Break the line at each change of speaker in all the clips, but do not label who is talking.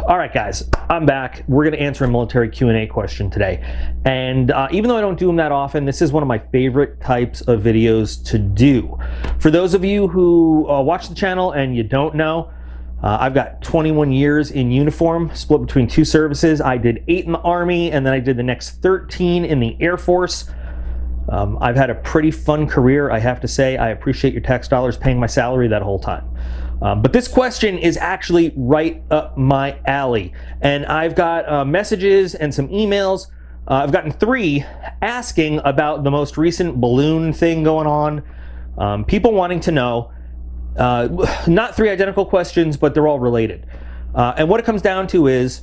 All right, guys, I'm back. We're going to answer a military Q&A question today. And even though I don't do them that often, this is one of my favorite types of videos to do. For those of you who watch the channel and you don't know, I've got 21 years in uniform, split between two services. I did 8 in the Army, and then I did the next 13 in the Air Force. I've had a pretty fun career, I have to say. I appreciate your tax dollars paying my salary that whole time. But this question is actually right up my alley. And I've got messages and some emails. I've gotten 3 asking about the most recent balloon thing going on. People wanting to know, not 3 identical questions, but they're all related. And what it comes down to is,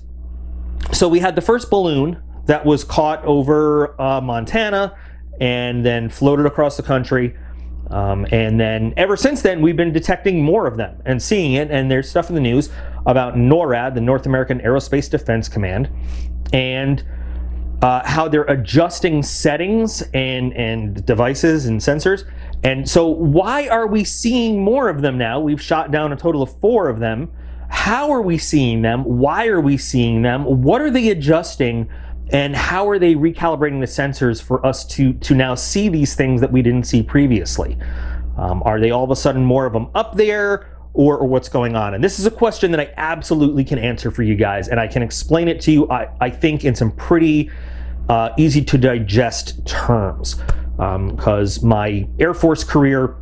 so we had the first balloon that was caught over Montana and then floated across the country. And then ever since then, we've been detecting more of them and seeing it. And there's stuff in the news about NORAD, the North American Aerospace Defense Command, and how they're adjusting settings and devices and sensors. And so why are we seeing more of them now? We've shot down a total of 4 of them. How are we seeing them? Why are we seeing them? What are they adjusting? And how are they recalibrating the sensors for us to now see these things that we didn't see previously? Are they all of a sudden more of them up there, or what's going on? And this is a question that I absolutely can answer for you guys, and I can explain it to you, I think, in some pretty easy to digest terms. Because my Air Force career,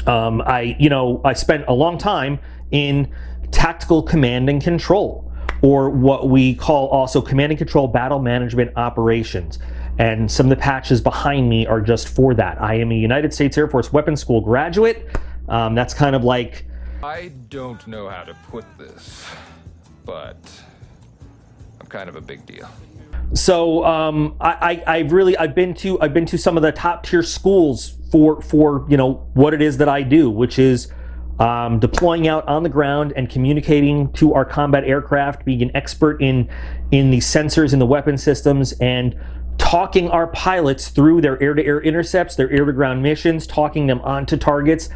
I spent a long time in tactical command and control, or what we call also command and control battle management operations. And some of the patches behind me are just for that. I am a United States Air Force Weapons School graduate. That's kind of like...
I don't know how to put this, but I'm kind of a big deal.
So I've been to some of the top tier schools for what it is that I do, which is deploying out on the ground and communicating to our combat aircraft, being an expert in the sensors and the weapon systems, and talking our pilots through their air-to-air intercepts, their air-to-ground missions, talking them onto targets,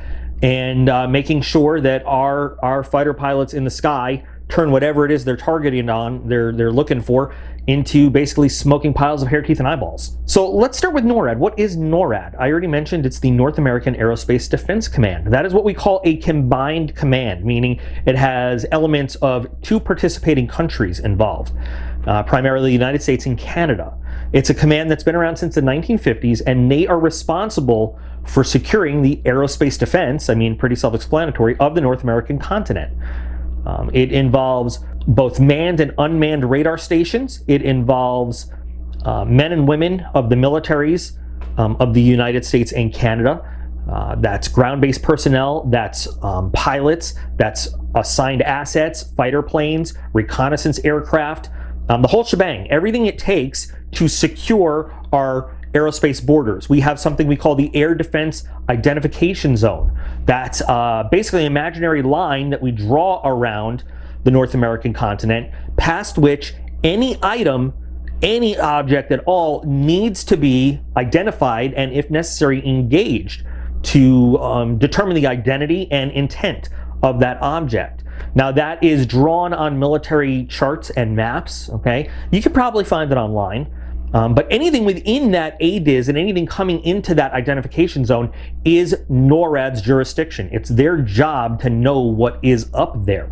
and making sure that our fighter pilots in the sky turn whatever it is they're targeting on, they're looking for, into basically smoking piles of hair, teeth, and eyeballs. So let's start with NORAD. What is NORAD? I already mentioned it's the North American Aerospace Defense Command. That is what we call a combined command, meaning it has elements of 2 participating countries involved, primarily the United States and Canada. It's a command that's been around since the 1950s, and they are responsible for securing the aerospace defense, pretty self-explanatory, of the North American continent. It involves both manned and unmanned radar stations. It involves men and women of the militaries of the United States and Canada. That's ground-based personnel, that's pilots, that's assigned assets, fighter planes, reconnaissance aircraft, the whole shebang, everything it takes to secure our aerospace borders. We have something we call the Air Defense Identification Zone. That's basically an imaginary line that we draw around the North American continent, past which any item, any object at all, needs to be identified and, if necessary, engaged to determine the identity and intent of that object. Now, that is drawn on military charts and maps, okay? You could probably find it online. But anything within that ADIZ and anything coming into that identification zone is NORAD's jurisdiction. It's their job to know what is up there.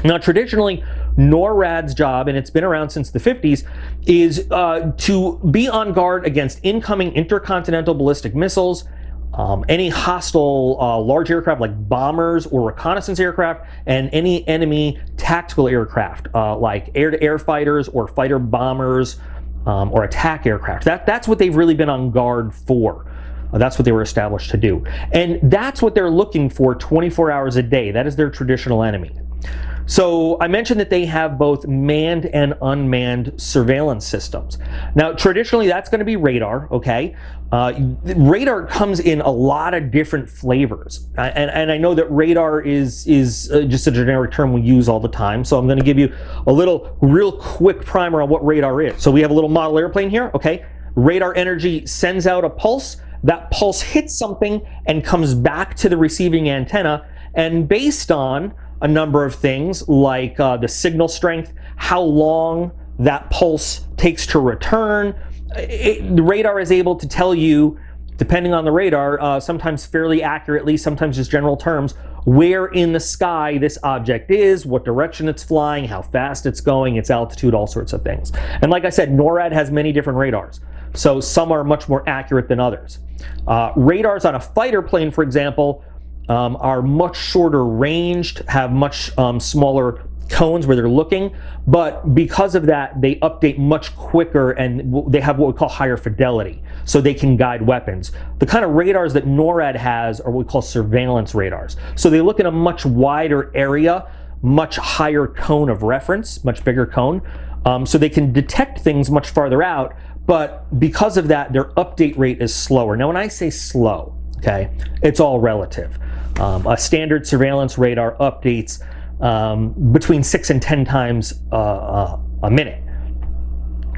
Now, traditionally, NORAD's job, and it's been around since the 50s, is to be on guard against incoming intercontinental ballistic missiles, any hostile large aircraft like bombers or reconnaissance aircraft, and any enemy tactical aircraft like air-to-air fighters or fighter bombers, or attack aircraft. That's what they've really been on guard for. That's what they were established to do. And that's what they're looking for 24 hours a day. That is their traditional enemy. So I mentioned that they have both manned and unmanned surveillance systems. Now, traditionally, that's going to be radar, okay? Radar comes in a lot of different flavors. And I know that radar is just a generic term we use all the time. So I'm going to give you a real quick primer on what radar is. So we have a little model airplane here, okay? Radar energy sends out a pulse. That pulse hits something and comes back to the receiving antenna. And based on a number of things like the signal strength, how long that pulse takes to return. The radar is able to tell you, depending on the radar, sometimes fairly accurately, sometimes just general terms, where in the sky this object is, what direction it's flying, how fast it's going, its altitude, all sorts of things. And like I said, NORAD has many different radars, so some are much more accurate than others. Radars on a fighter plane, for example, are much shorter ranged, have much smaller cones where they're looking, but because of that, they update much quicker and they have what we call higher fidelity, so they can guide weapons. The kind of radars that NORAD has are what we call surveillance radars. So they look at a much wider area, much higher cone of reference, much bigger cone, so they can detect things much farther out, but because of that, their update rate is slower. Now, when I say slow, okay, it's all relative. A standard surveillance radar updates between 6 and 10 times a minute,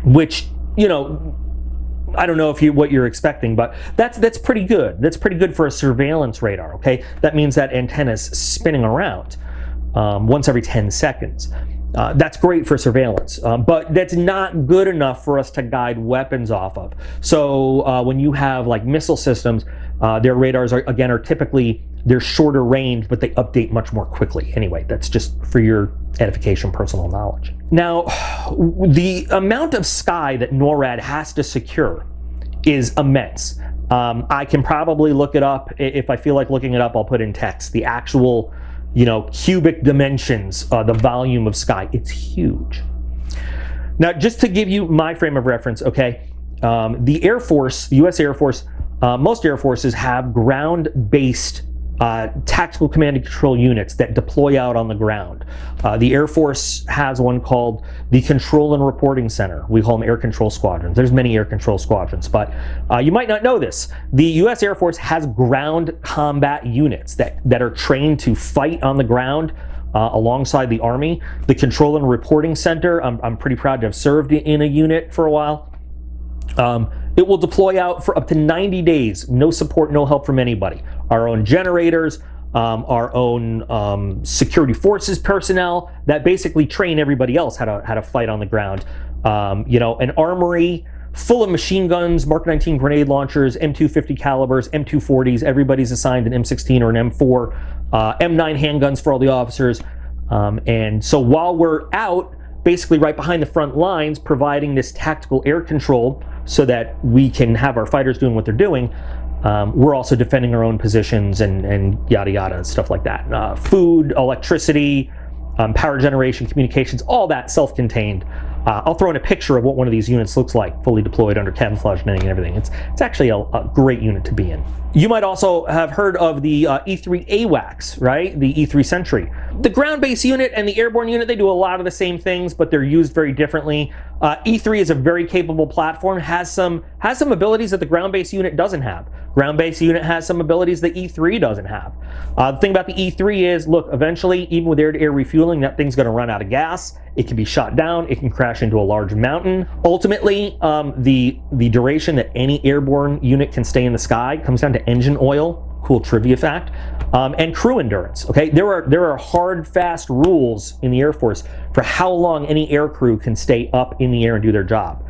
which, you know, I don't know what you're expecting, but that's pretty good. That's pretty good for a surveillance radar. Okay, that means that antenna's spinning around once every 10 seconds. That's great for surveillance, but that's not good enough for us to guide weapons off of. So when you have like missile systems, their radars are typically, they're shorter range, but they update much more quickly. Anyway, that's just for your edification, personal knowledge. Now, the amount of sky that NORAD has to secure is immense. I can probably look it up. If I feel like looking it up, I'll put in text. The actual, you know, cubic dimensions, the volume of sky, it's huge. Now, just to give you my frame of reference, okay, the Air Force, the US Air Force, most Air Forces have ground-based tactical command and control units that deploy out on the ground. The Air Force has one called the Control and Reporting Center. We call them air control squadrons. There's many air control squadrons, but you might not know this. The US Air Force has ground combat units that are trained to fight on the ground alongside the Army. The Control and Reporting Center, I'm pretty proud to have served in a unit for a while. It will deploy out for up to 90 days, no support, no help from anybody. Our own generators, our own security forces personnel that basically train everybody else how to fight on the ground. You know, an armory full of machine guns, Mark 19 grenade launchers, M250 calibers, M240s. Everybody's assigned an M16 or an M4, M9 handguns for all the officers. And so while we're out, basically right behind the front lines, providing this tactical air control so that we can have our fighters doing what they're doing, we're also defending our own positions and yada yada, stuff like that. Food, electricity, power generation, communications, all that self-contained. I'll throw in a picture of what one of these units looks like, fully deployed under camouflage netting and everything. It's actually a great unit to be in. You might also have heard of the E3 AWACS, right? The E3 Sentry. The ground-based unit and the airborne unit, they do a lot of the same things, but they're used very differently. E3 is a very capable platform, has some abilities that the ground-based unit doesn't have. Ground-based unit has some abilities that E3 doesn't have. The thing about the E3 is, look, eventually, even with air-to-air refueling, that thing's gonna run out of gas. It can be shot down, it can crash into a large mountain. Ultimately, the duration that any airborne unit can stay in the sky comes down to engine oil, cool trivia fact, and crew endurance, okay? There are hard, fast rules in the Air Force for how long any air crew can stay up in the air and do their job.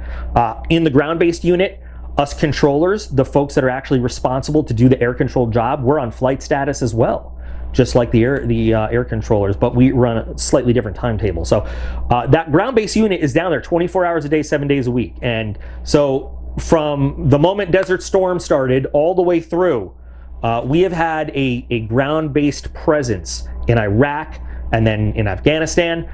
In the ground-based unit, us controllers, the folks that are actually responsible to do the air control job, we're on flight status as well, just like the air controllers, but we run a slightly different timetable. So that ground-based unit is down there 24 hours a day, 7 days a week. And so from the moment Desert Storm started all the way through, we have had a ground-based presence in Iraq and then in Afghanistan.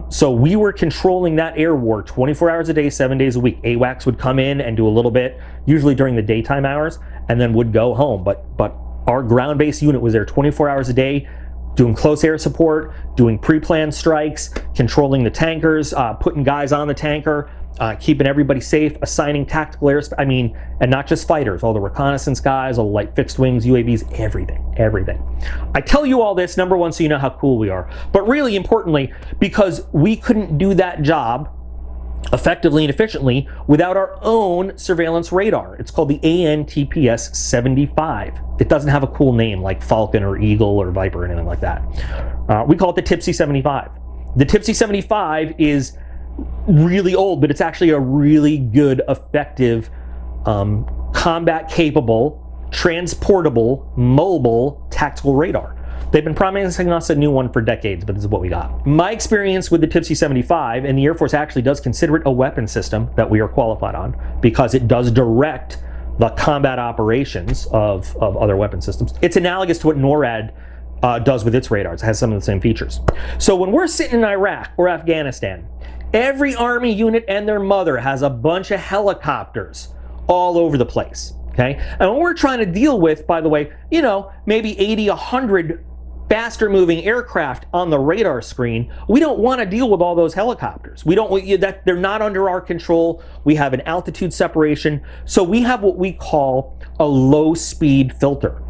So we were controlling that air war 24 hours a day, 7 days a week. AWACS would come in and do a little bit, usually during the daytime hours, and then would go home. But our ground-based unit was there 24 hours a day, doing close air support, doing pre-planned strikes, controlling the tankers, putting guys on the tanker, keeping everybody safe, assigning tactical airspace. I mean, and not just fighters, all the reconnaissance guys, all the light fixed wings, UAVs, everything. I tell you all this, number one, so you know how cool we are, but really importantly, because we couldn't do that job effectively and efficiently without our own surveillance radar. It's called the ANTPS 75. It doesn't have a cool name like Falcon or Eagle or Viper or anything like that. We call it the TPSY 75. The TPSY 75 is really old, but it's actually a really good, effective, combat capable, transportable, mobile, tactical radar. They've been promising us a new one for decades, but this is what we got. My experience with the TPSY 75, and the Air Force actually does consider it a weapon system that we are qualified on because it does direct the combat operations of other weapon systems. It's analogous to what NORAD does with its radars. It has some of the same features. So when we're sitting in Iraq or Afghanistan, every Army unit and their mother has a bunch of helicopters all over the place, okay? And when we're trying to deal with, by the way, you know, maybe 80, 100 faster moving aircraft on the radar screen, we don't want to deal with all those helicopters. They're not under our control. We have an altitude separation. So we have what we call a low speed filter.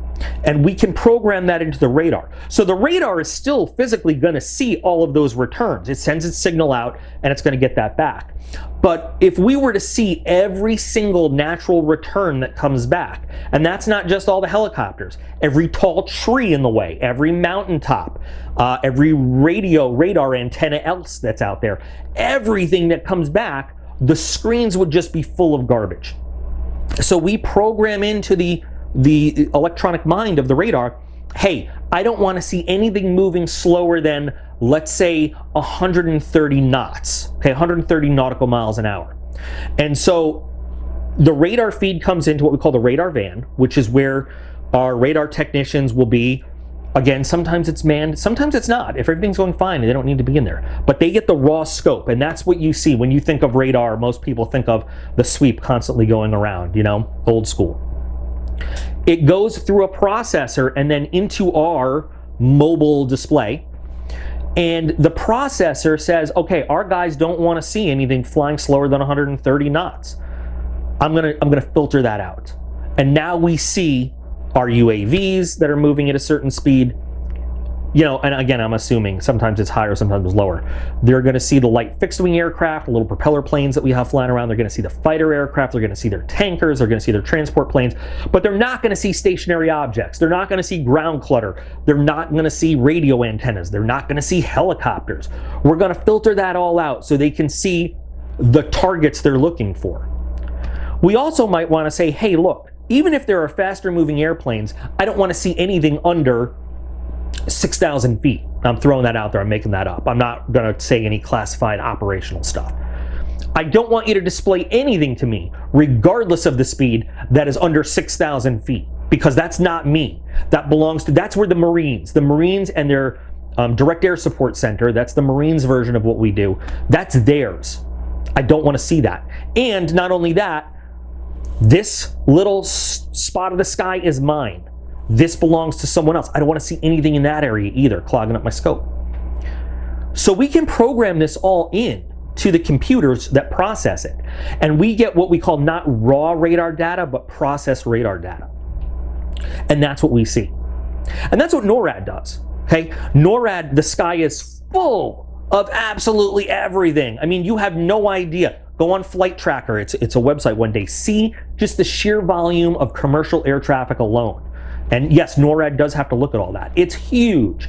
And we can program that into the radar. So the radar is still physically going to see all of those returns. It sends its signal out and it's going to get that back. But if we were to see every single natural return that comes back, and that's not just all the helicopters, every tall tree in the way, every mountaintop, every radar antenna else that's out there, everything that comes back, the screens would just be full of garbage. So we program into the electronic mind of the radar, hey, I don't want to see anything moving slower than, let's say, 130 knots, okay, 130 nautical miles an hour. And so the radar feed comes into what we call the radar van, which is where our radar technicians will be. Again, sometimes it's manned, sometimes it's not. If everything's going fine, they don't need to be in there. But they get the raw scope, and that's what you see when you think of radar. Most people think of the sweep constantly going around, you know, old school. It goes through a processor and then into our mobile display. And the processor says, okay, our guys don't want to see anything flying slower than 130 knots. I'm gonna filter that out. And now we see our UAVs that are moving at a certain speed. You know, and again, I'm assuming sometimes it's higher, sometimes it's lower. They're going to see the light fixed-wing aircraft, the little propeller planes that we have flying around. They're going to see the fighter aircraft. They're going to see their tankers. They're going to see their transport planes. But they're not going to see stationary objects. They're not going to see ground clutter. They're not going to see radio antennas. They're not going to see helicopters. We're going to filter that all out so they can see the targets they're looking for. We also might want to say, hey, look, even if there are faster-moving airplanes, I don't want to see anything under 6,000 feet. I'm throwing that out there. I'm making that up. I'm not going to say any classified operational stuff. I don't want you to display anything to me, regardless of the speed, that is under 6,000 feet, because that's not me. That belongs to, that's where the Marines and their Direct Air Support Center, that's the Marines version of what we do, that's theirs. I don't want to see that. And not only that, this little spot of the sky is mine. This belongs to someone else. I don't want to see anything in that area either, clogging up my scope. So we can program this all in to the computers that process it. And we get what we call not raw radar data, but processed radar data. And that's what we see. And that's what NORAD does, okay? NORAD, the sky is full of absolutely everything. I mean, you have no idea. Go on Flight Tracker. It's a website one day. See just the sheer volume of commercial air traffic alone. And yes, NORAD does have to look at all that. It's huge.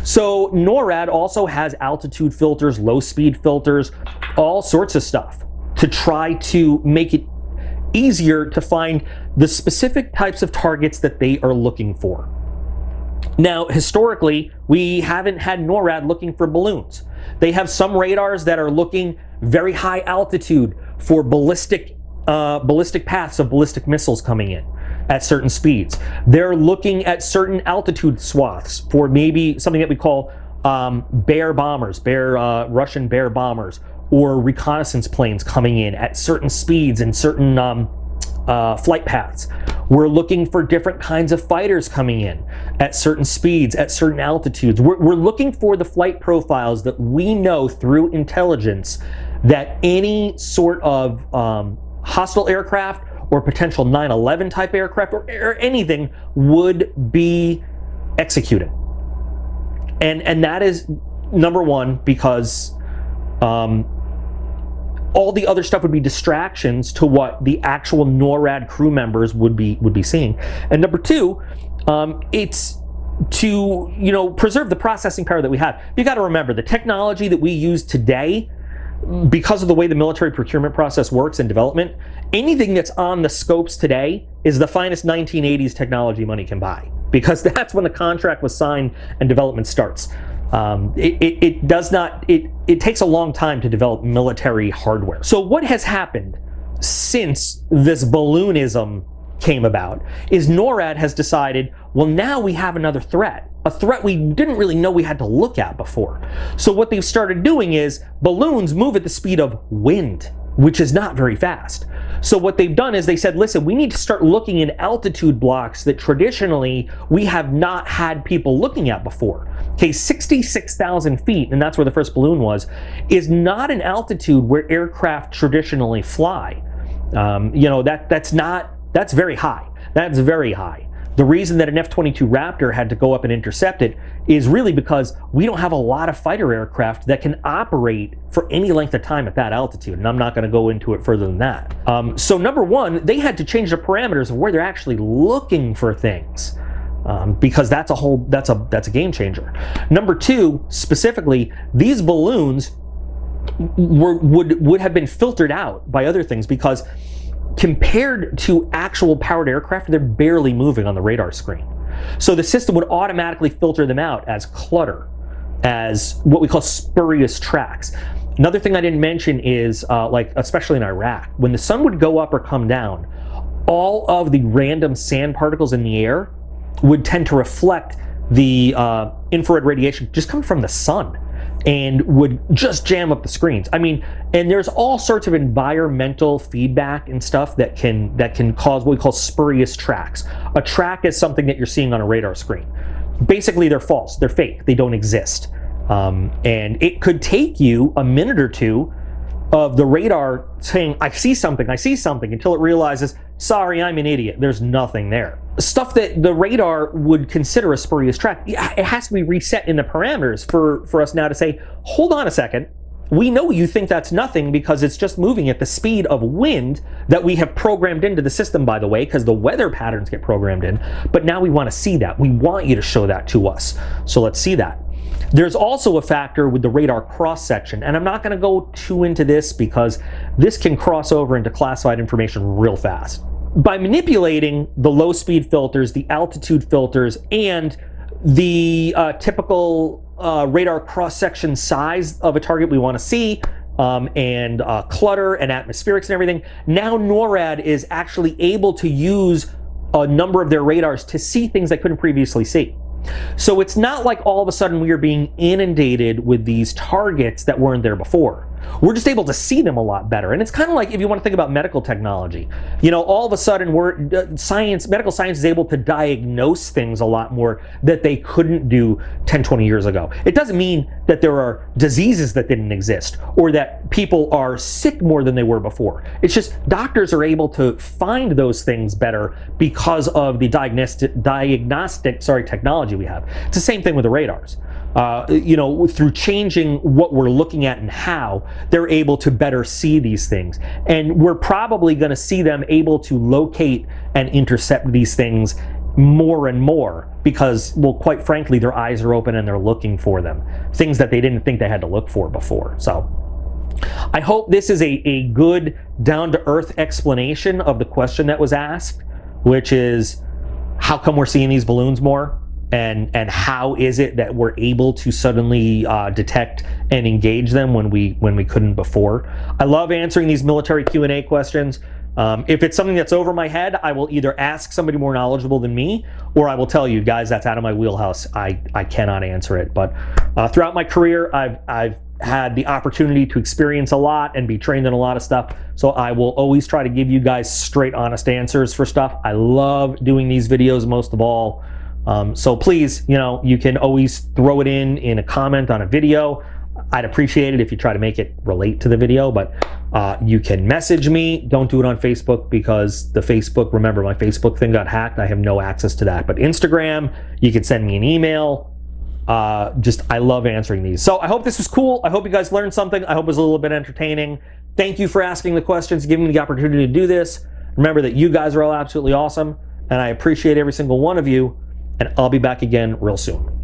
So NORAD also has altitude filters, low speed filters, all sorts of stuff to try to make it easier to find the specific types of targets that they are looking for. Now, historically, we haven't had NORAD looking for balloons. They have some radars that are looking very high altitude for ballistic paths of ballistic missiles coming in at certain speeds. They're looking at certain altitude swaths for maybe something that we call Bear bombers, Russian Bear bombers, or reconnaissance planes coming in at certain speeds and certain flight paths. We're looking for different kinds of fighters coming in at certain speeds, at certain altitudes. We're looking for the flight profiles that we know through intelligence that any sort of hostile aircraft or potential 9/11 type aircraft or anything would be executing. And that is number one, because all the other stuff would be distractions to what the actual NORAD crew members would be seeing. And number two, it's to, you know, preserve the processing power that we have. You got to remember, the technology that we use today, because of the way the military procurement process works and development, anything that's on the scopes today is the finest 1980s technology money can buy, because that's when the contract was signed and development starts. It takes a long time to develop military hardware. So what has happened since this balloonism came about is NORAD has decided, well, now we have another threat, a threat we didn't really know we had to look at before. So what they've started doing is balloons move at the speed of wind, which is not very fast. So what they've done is they said, listen, we need to start looking in altitude blocks that traditionally we have not had people looking at before. Okay, 66,000 feet, and that's where the first balloon was, is not an altitude where aircraft traditionally fly. You know, that's very high. That's very high. The reason that an F-22 Raptor had to go up and intercept it is really because we don't have a lot of fighter aircraft that can operate for any length of time at that altitude, and I'm not going to go into it further than that. So number one, they had to change the parameters of where they're actually looking for things, because that's a game changer. Number two, specifically, these balloons would have been filtered out by other things, because compared to actual powered aircraft, they're barely moving on the radar screen. So the system would automatically filter them out as clutter, as what we call spurious tracks. Another thing I didn't mention is, like, especially in Iraq, when the sun would go up or come down, all of the random sand particles in the air would tend to reflect the infrared radiation just coming from the sun, and would just jam up the screens. I mean, and there's all sorts of environmental feedback and stuff that can cause what we call spurious tracks. A track is something that you're seeing on a radar screen. Basically, they're false, they're fake, they don't exist. And it could take you a minute or two of the radar saying, I see something, until it realizes, sorry, I'm an idiot, there's nothing there. Stuff that the radar would consider a spurious track, it has to be reset in the parameters for us now to say, hold on a second, we know you think that's nothing because it's just moving at the speed of wind that we have programmed into the system, by the way, because the weather patterns get programmed in, but now we want to see that. We want you to show that to us. So let's see that. There's also a factor with the radar cross-section, and I'm not going to go too into this because this can cross over into classified information real fast. By manipulating the low-speed filters, the altitude filters, and the typical radar cross-section size of a target we want to see, and clutter and atmospherics and everything, now NORAD is actually able to use a number of their radars to see things they couldn't previously see. So it's not like all of a sudden we are being inundated with these targets that weren't there before. We're just able to see them a lot better. And it's kind of like if you want to think about medical technology. You know, all of a sudden medical science is able to diagnose things a lot more that they couldn't do 10, 20 years ago. It doesn't mean that there are diseases that didn't exist or that people are sick more than they were before. It's just doctors are able to find those things better because of the diagnostic technology we have. It's the same thing with the radars. You know, through changing what we're looking at and how, they're able to better see these things. And we're probably going to see them able to locate and intercept these things more and more because, well, quite frankly, their eyes are open and they're looking for them. Things that they didn't think they had to look for before. So I hope this is a good, down-to-earth explanation of the question that was asked, which is, how come we're seeing these balloons more? And how is it that we're able to suddenly detect and engage them when we couldn't before? I love answering these military Q&A questions. If it's something that's over my head, I will either ask somebody more knowledgeable than me, or I will tell you, guys, that's out of my wheelhouse. I cannot answer it. But throughout my career, I've had the opportunity to experience a lot and be trained in a lot of stuff. So I will always try to give you guys straight, honest answers for stuff. I love doing these videos most of all. So please, you know, you can always throw it in a comment on a video. I'd appreciate it if you try to make it relate to the video, but you can message me. Don't do it on Facebook because the Facebook, remember, my Facebook thing got hacked. I have no access to that. But Instagram, you can send me an email. I love answering these. So I hope this was cool. I hope you guys learned something. I hope it was a little bit entertaining. Thank you for asking the questions, giving me the opportunity to do this. Remember that you guys are all absolutely awesome, and I appreciate every single one of you, and I'll be back again real soon.